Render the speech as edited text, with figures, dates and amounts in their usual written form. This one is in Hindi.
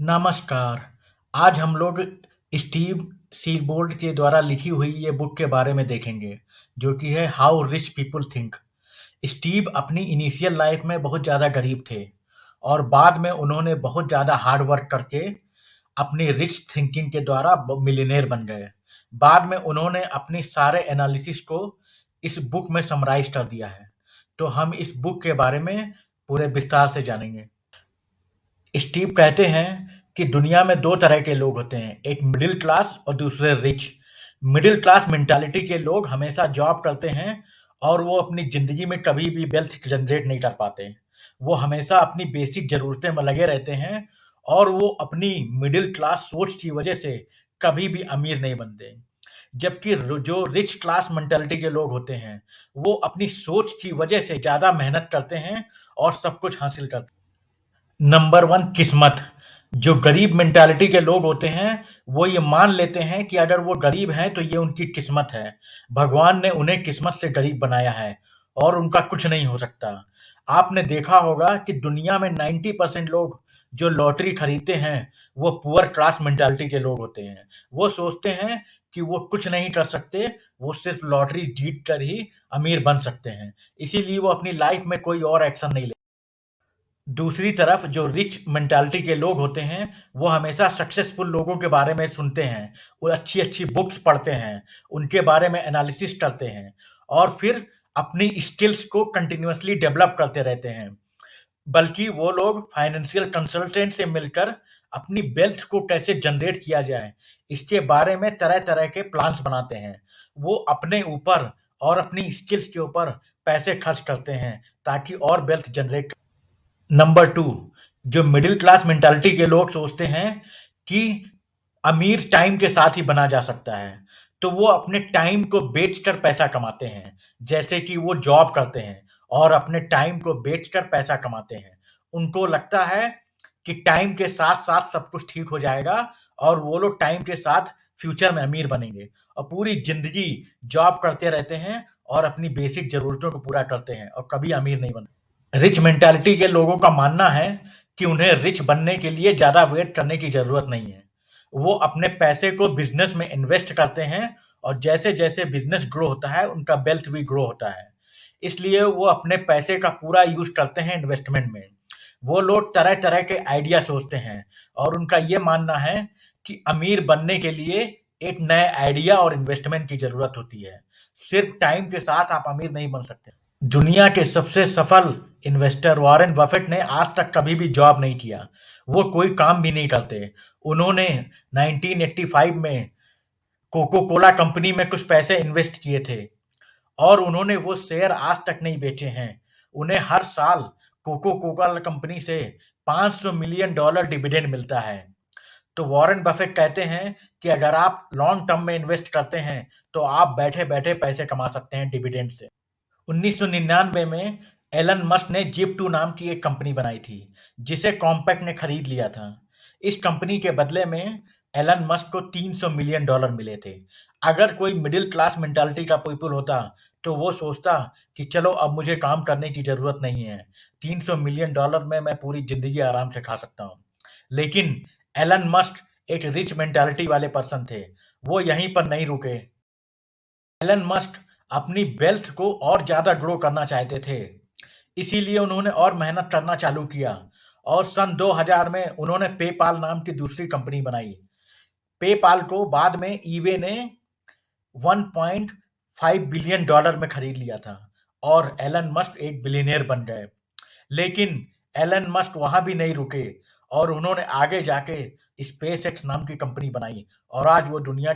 नमस्कार। आज हम लोग स्टीव सीबोर्ड के द्वारा लिखी हुई ये बुक के बारे में देखेंगे, जो कि है how rich people think. Steve अपनी इनिशियल लाइफ में बहुत ज़्यादा गरीब थे और बाद में उन्होंने बहुत ज़्यादा हार्ड वर्क करके अपनी रिच थिंकिंग के द्वारा मिलियनेयर बन गए। बाद में उन्होंने अपनी सारे एनालिसिस को इस बुक में समराइज कर दिया है। तो हम इस बुक के बारे में पूरे विस्तार से जानेंगे। स्टीव कहते हैं कि दुनिया में 2 तरह के लोग होते हैं, एक मिडिल क्लास और दूसरे रिच। मिडिल क्लास मेंटालिटी के लोग हमेशा जॉब करते हैं और वो अपनी ज़िंदगी में कभी भी वेल्थ जनरेट नहीं कर पाते। वो हमेशा अपनी बेसिक ज़रूरतें में लगे रहते हैं और वो अपनी मिडिल क्लास सोच की वजह से कभी भी अमीर नहीं बनते। जबकि जो रिच क्लास मेंटालिटी के लोग होते हैं, वो अपनी सोच की वजह से ज़्यादा मेहनत करते हैं और सब कुछ हासिल करते हैं। नंबर 1 किस्मत। जो गरीब मेंटालिटी के लोग होते हैं, वो ये मान लेते हैं कि अगर वो गरीब हैं तो ये उनकी किस्मत है। भगवान ने उन्हें किस्मत से गरीब बनाया है और उनका कुछ नहीं हो सकता। आपने देखा होगा कि दुनिया में 90% लोग जो लॉटरी खरीदते हैं, वो पुअर क्लास मेंटालिटी के लोग होते हैं। वो सोचते हैं कि वो कुछ नहीं कर सकते, वो सिर्फ लॉटरी जीत कर ही अमीर बन सकते हैं। इसीलिए वो अपनी लाइफ में कोई और एक्शन नहीं लेते। दूसरी तरफ जो रिच मेंटालिटी के लोग होते हैं, वो हमेशा सक्सेसफुल लोगों के बारे में सुनते हैं। वो अच्छी-अच्छी बुक्स पढ़ते हैं, उनके बारे में एनालिसिस करते हैं और फिर अपनी स्किल्स को कंटीन्यूअसली डेवलप करते रहते हैं। बल्कि वो लोग फाइनेंशियल कंसल्टेंट से मिलकर अपनी वेल्थ को कैसे जनरेट किया जाए, इसके बारे में तरह-तरह के प्लान्स बनाते हैं। वो अपने ऊपर और अपनी स्किल्स के ऊपर पैसे खर्च करते हैं, ताकि और वेल्थ जनरेट। नंबर 2, जो मिडिल क्लास मेंटालिटी के लोग सोचते हैं कि अमीर टाइम के साथ ही बना जा सकता है। तो वो अपने टाइम को बेचकर पैसा कमाते हैं। जैसे कि वो जॉब करते हैं और अपने टाइम को बेचकर पैसा कमाते हैं। उनको लगता है कि टाइम के साथ-साथ सब कुछ ठीक हो जाएगा और वो लोग टाइम के साथ फ्यूचर में अमीर बनेंगे और पूरी ज़िंदगी जॉब करते रहते हैं और अपनी बेसिक ज़रूरतों को पूरा करते हैं और कभी अमीर नहीं बनते। रिच मेंटालिटी के लोगों का मानना है कि उन्हें रिच बनने के लिए ज़्यादा वेट करने की ज़रूरत नहीं है। वो अपने पैसे को बिज़नेस में इन्वेस्ट करते हैं और जैसे-जैसे बिज़नेस ग्रो होता है, उनका वेल्थ भी ग्रो होता है। इसलिए वो अपने पैसे का पूरा यूज़ करते हैं इन्वेस्टमेंट में। वो लोग तरह-तरह के आइडिया सोचते हैं और उनका ये मानना है कि अमीर बनने के लिए एक नए आइडिया और इन्वेस्टमेंट की ज़रूरत होती है। सिर्फ टाइम के साथ आप अमीर नहीं बन सकते। दुनिया के सबसे सफल इन्वेस्टर वॉरेन बफेट ने आज तक कभी भी जॉब नहीं किया। वो कोई काम भी नहीं करते। उन्होंने 1985 में कोको कोला कंपनी में कुछ पैसे इन्वेस्ट किए थे और उन्होंने वो शेयर आज तक नहीं बेचे हैं। उन्हें हर साल कोको कोला कंपनी से $500 मिलियन डिविडेंड मिलता है। तो वॉरेन बफेट कहते हैं कि अगर आप लॉन्ग टर्म में इन्वेस्ट करते हैं, तो आप बैठे-बैठे पैसे कमा सकते हैं डिविडेंड से। 1999 में एलन मस्क ने जिप2 नाम की एक कंपनी बनाई थी, जिसे कॉम्पैक्ट ने खरीद लिया था। इस कंपनी के बदले में एलन मस्क को $300 मिलियन मिले थे। अगर कोई मिडिल क्लास मेंटालिटी का पीपल होता, तो वो सोचता कि चलो अब मुझे काम करने की ज़रूरत नहीं है। $300 मिलियन में मैं पूरी ज़िंदगी आराम से खा सकता हूँ। लेकिन एलन मस्क एक रिच मेंटालिटी वाले पर्सन थे। वो यहीं पर नहीं रुके। एलन मस्क अपनी वेल्थ को और ज़्यादा ग्रो करना चाहते थे। इसीलिए उन्होंने और मेहनत करना चालू किया और सन 2000 में उन्होंने पेपाल नाम की दूसरी कंपनी बनाई। पेपाल को बाद में ईबे ने 1.5 बिलियन डॉलर में खरीद लिया था और एलन मस्क एक बिलियनियर बन गए। लेकिन एलन मस्क वहाँ भी नहीं रुके और उन्होंने आगे जाके स्पेसएक्स नाम की कंपनी बनाई और आज वो दुनिया